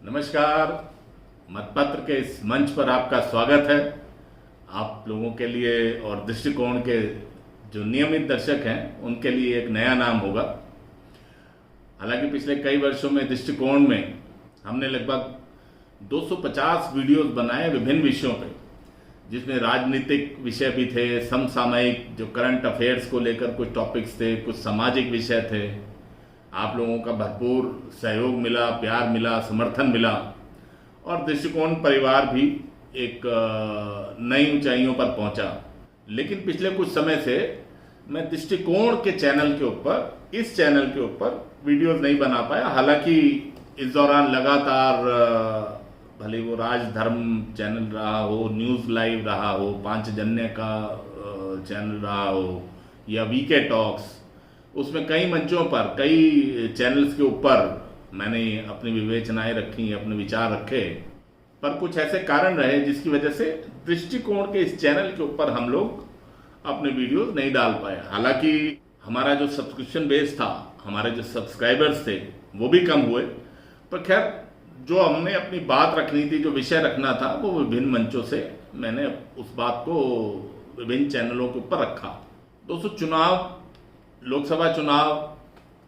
नमस्कार। मतपत्र के इस मंच पर आपका स्वागत है। आप लोगों के लिए और दृष्टिकोण के जो नियमित दर्शक हैं उनके लिए एक नया नाम होगा। हालांकि पिछले कई वर्षों में दृष्टिकोण में हमने लगभग 250 वीडियोस बनाए विभिन्न विषयों पे, जिसमें राजनीतिक विषय भी थे, समसामयिक जो करंट अफेयर्स को लेकर कुछ टॉपिक्स थे, कुछ सामाजिक विषय थे। आप लोगों का भरपूर सहयोग मिला, प्यार मिला, समर्थन मिला और दृष्टिकोण परिवार भी एक नई ऊंचाइयों पर पहुंचा। लेकिन पिछले कुछ समय से मैं दृष्टिकोण के चैनल के ऊपर, इस चैनल के ऊपर वीडियोस नहीं बना पाया। हालांकि इस दौरान लगातार भले वो राजधर्म चैनल रहा हो, न्यूज़ लाइव रहा हो, पांचजन्य का चैनल रहा हो या वीके टॉक्स, उसमें कई मंचों पर, कई चैनल्स के ऊपर मैंने अपनी विवेचनाएं रखी, अपने विचार रखे, पर कुछ ऐसे कारण रहे जिसकी वजह से दृष्टिकोण के इस चैनल के ऊपर हम लोग अपने वीडियोस नहीं डाल पाए। हालांकि हमारा जो सब्सक्रिप्शन बेस था, हमारे जो सब्सक्राइबर्स थे वो भी कम हुए, पर खैर जो हमने अपनी बात रखनी थी, जो विषय रखना था, वो विभिन्न मंचों से मैंने उस बात को विभिन्न चैनलों के ऊपर रखा। दोस्तों, चुनाव, लोकसभा चुनाव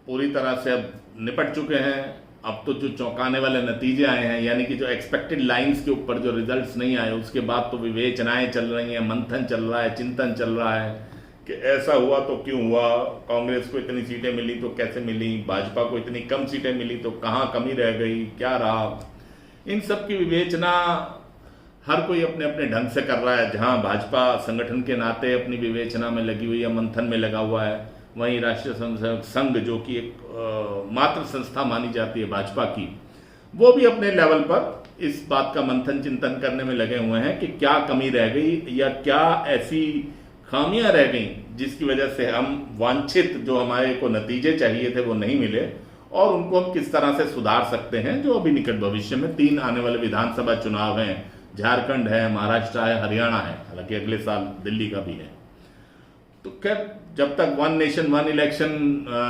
पूरी तरह से अब निपट चुके हैं। अब तो जो चौंकाने वाले नतीजे आए हैं, यानी कि जो एक्सपेक्टेड लाइंस के ऊपर जो रिजल्ट्स नहीं आए, उसके बाद तो विवेचनाएं चल रही हैं, मंथन चल रहा है, चिंतन चल रहा है कि ऐसा हुआ तो क्यों हुआ, कांग्रेस को इतनी सीटें मिली तो कैसे मिली, भाजपा को इतनी कम सीटें मिली तो कहाँ कमी रह गई, क्या रहा। इन सब की विवेचना हर कोई अपने अपने ढंग से कर रहा है। जहाँ भाजपा संगठन के नाते अपनी विवेचना में लगी हुई है, मंथन में लगा हुआ है, वहीं राष्ट्रीय स्वयंसेवक संघ, जो कि एक मात्र संस्था मानी जाती है भाजपा की, वो भी अपने लेवल पर इस बात का मंथन चिंतन करने में लगे हुए हैं कि क्या कमी रह गई या क्या ऐसी खामियां रह गई जिसकी वजह से हम वांछित जो हमारे को नतीजे चाहिए थे वो नहीं मिले, और उनको हम किस तरह से सुधार सकते हैं। जो अभी निकट भविष्य में 3 आने वाले विधानसभा चुनाव हैं, झारखंड है, महाराष्ट्र है, हरियाणा है, हालांकि अगले साल दिल्ली का भी है। तो खैर, जब तक वन नेशन वन इलेक्शन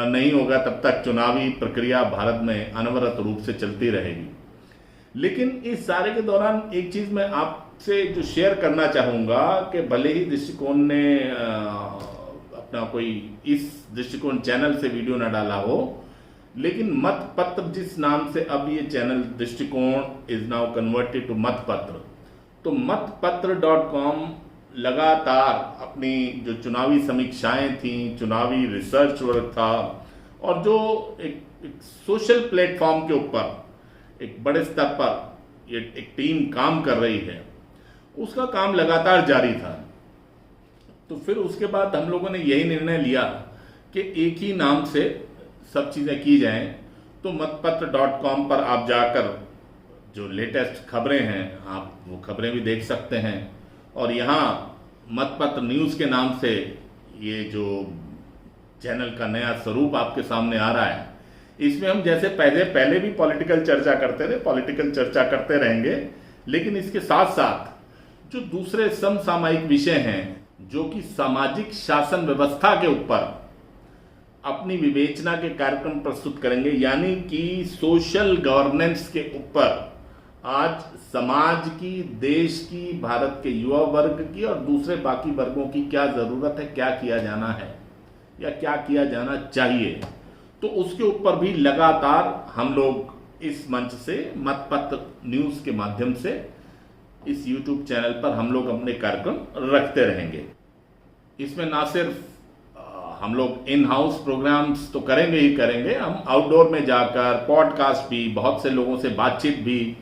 नहीं होगा तब तक चुनावी प्रक्रिया भारत में अनवरत रूप से चलती रहेगी। लेकिन इस सारे के दौरान एक चीज मैं आपसे जो शेयर करना चाहूंगा कि भले ही दृष्टिकोण ने अपना कोई इस दृष्टिकोण चैनल से वीडियो ना डाला हो, लेकिन मतपत्र जिस नाम से अब ये चैनल दृष्टिकोण इज नाउ कन्वर्टेड टू मतपत्र, तो मतपत्र.com लगातार अपनी जो चुनावी समीक्षाएं थी, चुनावी रिसर्च वर्क था, और जो एक सोशल प्लेटफॉर्म के ऊपर एक बड़े स्तर पर ये एक टीम काम कर रही है, उसका काम लगातार जारी था। तो फिर उसके बाद हम लोगों ने यही निर्णय लिया कि एक ही नाम से सब चीज़ें की जाएं। तो मतपत्र.com पर आप जाकर जो लेटेस्ट खबरें हैं, आप वो खबरें भी देख सकते हैं। और यहाँ मतपत्र न्यूज़ के नाम से ये जो चैनल का नया स्वरूप आपके सामने आ रहा है, इसमें हम जैसे पहले भी पॉलिटिकल चर्चा करते थे, पॉलिटिकल चर्चा करते रहेंगे, लेकिन इसके साथ साथ जो दूसरे समसामयिक विषय हैं, जो कि सामाजिक शासन व्यवस्था के ऊपर अपनी विवेचना के कार्यक्रम प्रस्तुत करेंगे। यानी कि सोशल गवर्नेंस के ऊपर आज समाज की, देश की, भारत के युवा वर्ग की और दूसरे बाकी वर्गों की क्या जरूरत है, क्या किया जाना है या क्या किया जाना चाहिए, तो उसके ऊपर भी लगातार हम लोग इस मंच से, मतपत्र न्यूज़ के माध्यम से, इस YouTube चैनल पर हम लोग अपने कार्यक्रम रखते रहेंगे। इसमें ना सिर्फ हम लोग इन हाउस प्रोग्राम्स तो करेंगे ही करेंगे, हम आउटडोर में जाकर पॉडकास्ट भी, बहुत से लोगों से बातचीत भी।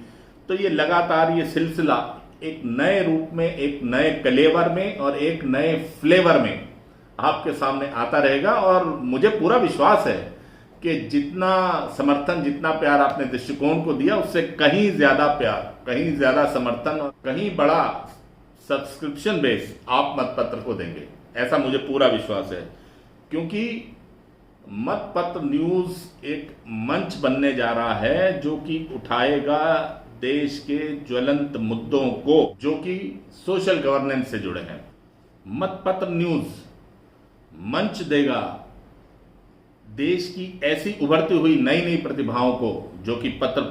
तो ये लगातार ये सिलसिला एक नए रूप में, एक नए कलेवर में और एक नए फ्लेवर में आपके सामने आता रहेगा। और मुझे पूरा विश्वास है कि जितना समर्थन, जितना प्यार आपने दृष्टिकोण को दिया, उससे कहीं ज्यादा प्यार, कहीं ज्यादा समर्थन और कहीं बड़ा सब्सक्रिप्शन बेस आप मतपत्र को देंगे, ऐसा मुझे पूरा विश्वास है। क्योंकि मतपत्र न्यूज़ एक मंच बनने जा रहा है जो कि उठाएगा देश के ज्वलंत मुद्दों को, जो कि सोशल गवर्नेंस से जुड़े हैं। मतपत्र न्यूज़ मंच देगा देश की ऐसी उभरती हुई नई नई प्रतिभाओं को, जो कि पत्र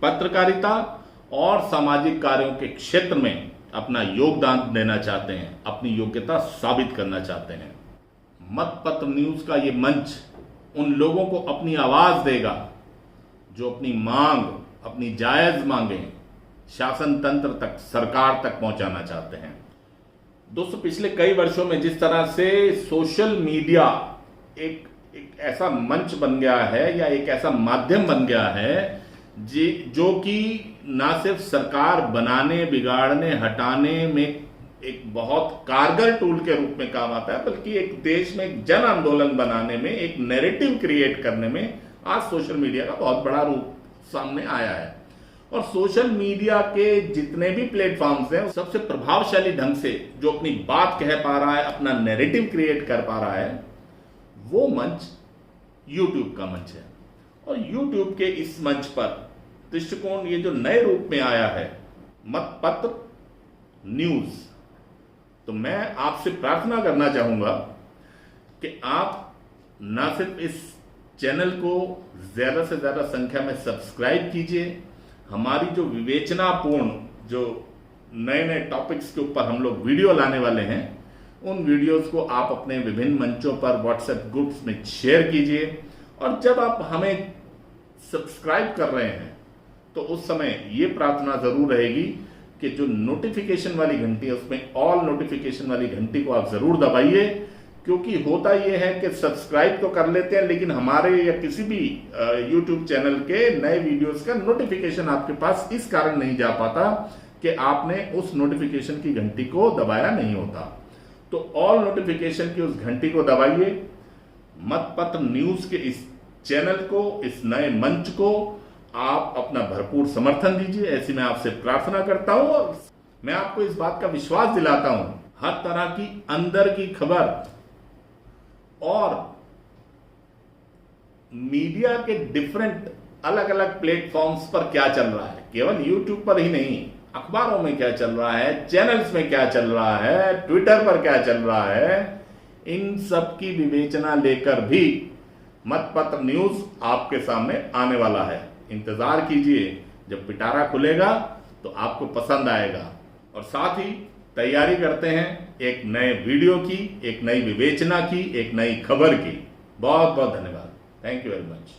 पत्रकारिता और सामाजिक कार्यों के क्षेत्र में अपना योगदान देना चाहते हैं, अपनी योग्यता साबित करना चाहते हैं। मतपत्र न्यूज का ये मंच उन लोगों को अपनी आवाज देगा जो अपनी मांग, अपनी जायज मांगे शासन तंत्र तक, सरकार तक पहुंचाना चाहते हैं। दोस्तों, पिछले कई वर्षों में जिस तरह से सोशल मीडिया एक ऐसा मंच बन गया है या एक ऐसा माध्यम बन गया है जो कि ना सिर्फ सरकार बनाने, बिगाड़ने, हटाने में एक बहुत कारगर टूल के रूप में काम आता है, बल्कि एक देश में एक जन आंदोलन बनाने में, एक नैरेटिव क्रिएट करने में आज सोशल मीडिया का बहुत बड़ा रूप सामने आया है। और सोशल मीडिया के जितने भी प्लेटफॉर्म्स हैं, सबसे प्रभावशाली ढंग से जो अपनी बात कह पा रहा है, अपना नैरेटिव क्रिएट कर पा रहा है, वो मंच YouTube का मंच है। और YouTube के इस मंच पर दृष्टिकोण ये जो नए रूप में आया है, मतपत्र न्यूज, तो मैं आपसे प्रार्थना करना चाहूंगा कि आप ना सिर्फ इस चैनल को ज्यादा से ज्यादा संख्या में सब्सक्राइब कीजिए, हमारी जो विवेचनापूर्ण, जो नए नए टॉपिक्स के ऊपर हम लोग वीडियो लाने वाले हैं, उन वीडियोस को आप अपने विभिन्न मंचों पर, व्हाट्सएप ग्रुप्स में शेयर कीजिए। और जब आप हमें सब्सक्राइब कर रहे हैं तो उस समय ये प्रार्थना जरूर रहेगी कि जो नोटिफिकेशन वाली घंटी है, उसमें ऑल नोटिफिकेशन वाली घंटी को आप जरूर दबाइए, क्योंकि होता यह है कि सब्सक्राइब तो कर लेते हैं, लेकिन हमारे या किसी भी YouTube चैनल के नए वीडियोस का नोटिफिकेशन आपके पास इस कारण नहीं जा पाता कि आपने उस नोटिफिकेशन की घंटी को दबाया नहीं होता। तो ऑल नोटिफिकेशन की उस घंटी को दबाइए। मतपत्र न्यूज के इस चैनल को, इस नए मंच को आप अपना भरपूर समर्थन दीजिए, ऐसी मैं आपसे प्रार्थना करता हूं। और मैं आपको इस बात का विश्वास दिलाता हूं, हर तरह की अंदर की खबर और मीडिया के डिफरेंट अलग अलग प्लेटफॉर्म्स पर क्या चल रहा है, केवल YouTube पर ही नहीं, अखबारों में क्या चल रहा है, चैनल्स में क्या चल रहा है, ट्विटर पर क्या चल रहा है, इन सब की विवेचना लेकर भी मतपत्र न्यूज आपके सामने आने वाला है। इंतजार कीजिए, जब पिटारा खुलेगा तो आपको पसंद आएगा। और साथ ही तैयारी करते हैं एक नए वीडियो की, एक नई विवेचना की, एक नई खबर की। बहुत बहुत धन्यवाद। Thank you very much.